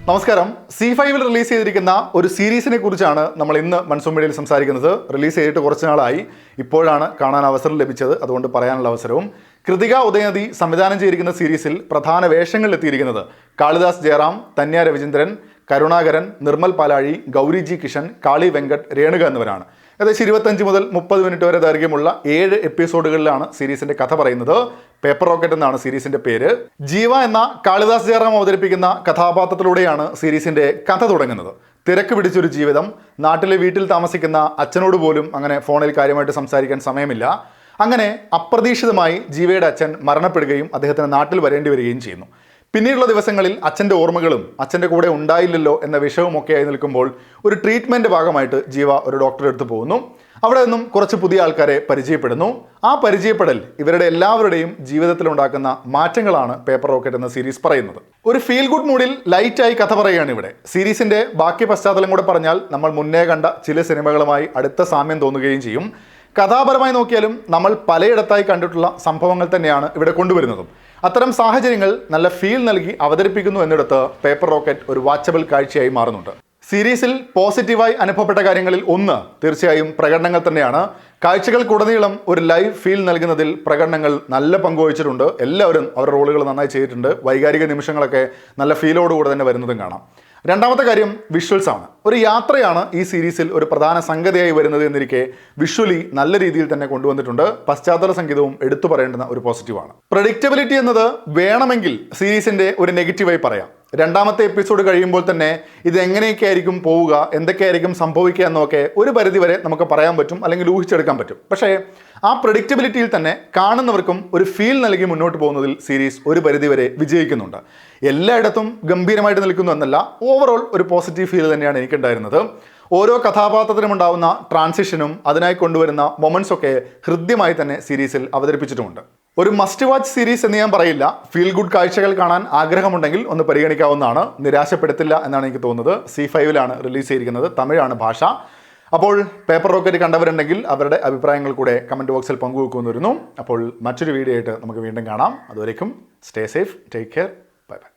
നമസ്കാരം. C5 release ചെയ്തിരിക്കുന്ന ഒരു സീരീസിനെ കുറിച്ചാണ് നമ്മൾ ഇന്ന് മൺസൂൺ മീഡിയയിൽ സംസാരിക്കുന്നത്. റിലീസ് ചെയ്തിട്ട് കുറച്ച് നാളായി, ഇപ്പോഴാണ് കാണാൻ അവസരം ലഭിച്ചത്, അതുകൊണ്ട് പറയാനുള്ള അവസരവും. കൃതിക ഉദയനിധി സംവിധാനം ചെയ്തിരിക്കുന്ന സീരീസിൽ പ്രധാന വേഷങ്ങളിലെത്തിയിരിക്കുന്നത് കാളിദാസ് ജയറാം, തന്യ രവിചന്ദ്രൻ, കരുണാകരൻ, നിർമ്മൽ പാലാഴി, ഗൗരി ജി കിഷൻ, കാളി വെങ്കട്ട്, രേണുക എന്നിവരാണ്. ഏകദേശം 25 മുതൽ 30 മിനിറ്റ് വരെ ദൈർഘ്യമുള്ള 7 എപ്പിസോഡുകളിലാണ് സീരീസിന്റെ കഥ പറയുന്നത്. പേപ്പർ റോക്കറ്റ് എന്നാണ് സീരീസിന്റെ പേര്. ജീവ എന്ന കാളിദാസ് ജയറാം അവതരിപ്പിക്കുന്ന കഥാപാത്രത്തിലൂടെയാണ് സീരീസിന്റെ കഥ തുടങ്ങുന്നത്. തിരക്ക് പിടിച്ചൊരു ജീവിതം, നാട്ടിലെ വീട്ടിൽ താമസിക്കുന്ന അച്ഛനോട് പോലും അങ്ങനെ ഫോണിൽ കാര്യമായിട്ട് സംസാരിക്കാൻ സമയമില്ല. അങ്ങനെ അപ്രതീക്ഷിതമായി ജീവയുടെ അച്ഛൻ മരണപ്പെടുകയും അദ്ദേഹത്തിന് നാട്ടിൽ വരേണ്ടി വരികയും ചെയ്യുന്നു. പിന്നീടുള്ള ദിവസങ്ങളിൽ അച്ഛൻ്റെ ഓർമ്മകളും അച്ഛൻ്റെ കൂടെ ഉണ്ടായില്ലല്ലോ എന്ന വിഷയവുമൊക്കെ ആയി നിൽക്കുമ്പോൾ ഒരു ട്രീറ്റ്മെൻറ്റ് ഭാഗമായിട്ട് ജീവ ഒരു ഡോക്ടറെ അടുത്ത് പോകുന്നു. അവിടെ നിന്നും കുറച്ച് പുതിയ ആൾക്കാരെ പരിചയപ്പെടുന്നു. ആ പരിചയപ്പെടൽ ഇവരുടെ എല്ലാവരുടെയും ജീവിതത്തിലുണ്ടാക്കുന്ന മാറ്റങ്ങളാണ് പേപ്പർ റോക്കറ്റ് എന്ന സീരീസ് പറയുന്നത്. ഒരു ഫീൽ ഗുഡ് മൂഡിൽ ലൈറ്റായി കഥ പറയുകയാണ് ഇവിടെ. സീരീസിൻ്റെ ബാക്കി പശ്ചാത്തലം കൂടെ പറഞ്ഞാൽ നമ്മൾ മുന്നേ കണ്ട ചില സിനിമകളുമായി അടുത്ത സാമ്യം തോന്നുകയും ചെയ്യും. കഥാപരമായി നോക്കിയാലും നമ്മൾ പലയിടത്തായി കണ്ടിട്ടുള്ള സംഭവങ്ങൾ തന്നെയാണ് ഇവിടെ കൊണ്ടുവരുന്നതും. അത്തരം സാഹചര്യങ്ങൾ നല്ല ഫീൽ നൽകി അവതരിപ്പിക്കുന്നു എന്നിടത്ത് പേപ്പർ റോക്കറ്റ് ഒരു വാച്ചബിൾ കാഴ്ചയായി മാറുന്നുണ്ട്. സീരീസിൽ പോസിറ്റീവായി അനുഭവപ്പെട്ട കാര്യങ്ങളിൽ ഒന്ന് തീർച്ചയായും പ്രകടനങ്ങൾ തന്നെയാണ്. കാഴ്ചകൾക്കുടനീളം ഒരു ലൈവ് ഫീൽ നൽകുന്നതിൽ പ്രകടനങ്ങൾ നല്ല പങ്കുവഹിച്ചിട്ടുണ്ട്. എല്ലാവരും അവരുടെ റോളുകൾ നന്നായി ചെയ്തിട്ടുണ്ട്. വൈകാരിക നിമിഷങ്ങളൊക്കെ നല്ല ഫീലോടുകൂടെ തന്നെ വരുന്നതും കാണാം. രണ്ടാമത്തെ കാര്യം വിഷ്വൽസ് ആണ്. ഒരു യാത്രയാണ് ഈ സീരീസിൽ ഒരു പ്രധാന സംഗതിയായി വരുന്നത് എന്നിരിക്കെ വിഷ്വലി നല്ല രീതിയിൽ തന്നെ കൊണ്ടുവന്നിട്ടുണ്ട്. പശ്ചാത്തല സംഗീതവും എടുത്തു പറയേണ്ടുന്ന ഒരു പോസിറ്റീവാണ്. പ്രഡിക്റ്റബിലിറ്റി എന്നത് വേണമെങ്കിൽ സീരീസിന്റെ ഒരു നെഗറ്റീവായി പറയാം. രണ്ടാമത്തെ എപ്പിസോഡ് കഴിയുമ്പോൾ തന്നെ ഇത് എങ്ങനെയൊക്കെ ആയിരിക്കും പോവുക, എന്തൊക്കെയായിരിക്കും സംഭവിക്കുക എന്നൊക്കെ ഒരു പരിധിവരെ നമുക്ക് പറയാൻ പറ്റും, അല്ലെങ്കിൽ ഊഹിച്ചെടുക്കാൻ പറ്റും. പക്ഷേ ആ പ്രഡിക്റ്റബിലിറ്റിയിൽ തന്നെ കാണുന്നവർക്കും ഒരു ഫീൽ നൽകി മുന്നോട്ട് പോകുന്നതിൽ സീരീസ് ഒരു പരിധിവരെ വിജയിക്കുന്നുണ്ട്. എല്ലായിടത്തും ഗംഭീരമായിട്ട് നിൽക്കുന്നു എന്നല്ല, ഓവറോൾ ഒരു പോസിറ്റീവ് ഫീൽ തന്നെയാണ് എനിക്കുണ്ടായിരുന്നത്. ഓരോ കഥാപാത്രത്തിനും ഉണ്ടാവുന്ന ട്രാൻസിഷനും അതിനായി കൊണ്ടുവരുന്ന മൊമെന്റ്സ് ഒക്കെ ഹൃദ്യമായി തന്നെ സീരീസിൽ അവതരിപ്പിച്ചിട്ടുമുണ്ട്. ഒരു മസ്റ്റ് വാച്ച് സീരീസ് എന്ന് ഞാൻ പറയില്ല. ഫീൽ ഗുഡ് കാഴ്ചകൾ കാണാൻ ആഗ്രഹമുണ്ടെങ്കിൽ ഒന്ന് പരിഗണിക്കാവുന്നതാണ്. നിരാശപ്പെടുത്തില്ല എന്നാണ് എനിക്ക് തോന്നുന്നത്. C5 റിലീസ് ചെയ്തിരിക്കുന്നത്, തമിഴാണ് ഭാഷ. അപ്പോൾ പേപ്പർ റോക്കറ്റ് കണ്ടവരുണ്ടെങ്കിൽ അവരുടെ അഭിപ്രായങ്ങൾ കൂടെ കമൻറ്റ് ബോക്സിൽ പങ്കുവെക്കുമെന്ന് വരുന്നു. അപ്പോൾ മറ്റൊരു വീഡിയോ ആയിട്ട് നമുക്ക് വീണ്ടും കാണാം. അതുവരേക്കും stay safe, take care, bye bye.